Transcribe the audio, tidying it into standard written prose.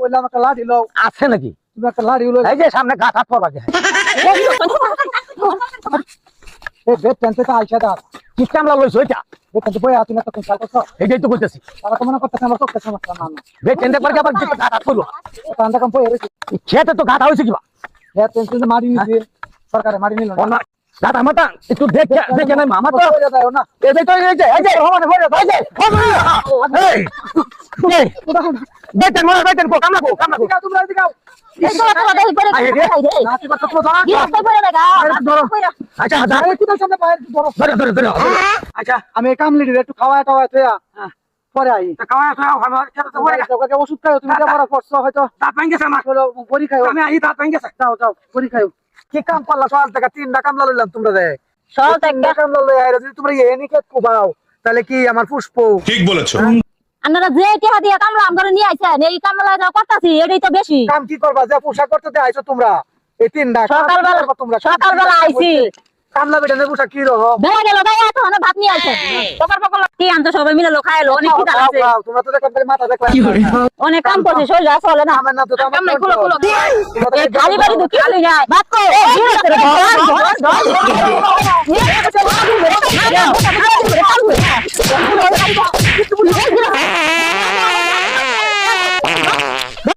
বললাম একটা লাঠি লও। আছে নাকি? তুমি একটা লাঠি লও। এই যে সামনে গাছ হাত পড়বা যায়। এই বেড টেন্সে তো আইসা দাও। কি কামলা লইছো এটা? বেড বই আছি না তো কোন কাজ করছো? এইটাই তো কইতেছি। তারা তো মনে করতেছে আমার চোখে সমস্যা না না। বেড টেন্ডে করে আবার গাছ হাত পড়লো। তান্ডা কম বই রইছে। খেতে তো গাছ হইছে কিবা? বেড টেন্সে মারি নিছে। সরকারে মারি নিল না। দাদা মাতা একটু দেখে নাই মামা তো বইয়া দাও না। এই যে রহমানে বইয়া দাও এই এই বেটেন মনে বেটেন কো কামলা কো দিগাও তোমরা দিগাও। এই তো তো দেই পরে খাই দে না তুই কথা তো ধরা। কি রাস্তায় পরে লাগা আচ্ছা আচ্ছা আরে কোথায় সামনে বাইরে ধরো। ধরে আচ্ছা আমি এই কামলি রে একটু খাওয়া টাওয়া থয়া পরে আই। খাওয়া আমার খেতে তো হয়ে তোকে ওষুধ খাও তুমি যা বড় করছো হয়তো দাঁত ভাঙ গেছে আমার হলো বড়ি খাও। আমি আই দাঁত ভাঙ গেছে যাও যাও বড়ি খাও। কি কাম করলা সকাল থেকে 3টা কামলা লইলাম তোমরা রে। সব তিনটা কামলা লই আইরা যদি তোমরা এনি খেত কোবাও তাহলে কি আমার পুষ্প ঠিক বলেছো। আপনারা যে টিহা দিয়া কামলা আমগরে নিয়ে আইছেন এই কামলা যা করতাছি এটাই তো বেশি কাম কি করবা যে পোশাক করতে আইছো তোমরা এই 3টা সকালবেলা আইছি কামলা বেটানের পোশাক কি রকম বেলা গেল ভাই এখন ভাত নিয়ে আইছেন পকর পকর কি আনতো সবাই মিলে খাইলো অনেক খিদা লাগছে তোমরা তো দেখো মাথা দেখো অনেক কাম করছে শরীর চলে না আমার না তো কাম নাই খুলো খুলো এই খালি বাড়ি তো খালি নাই ভাত কো ধর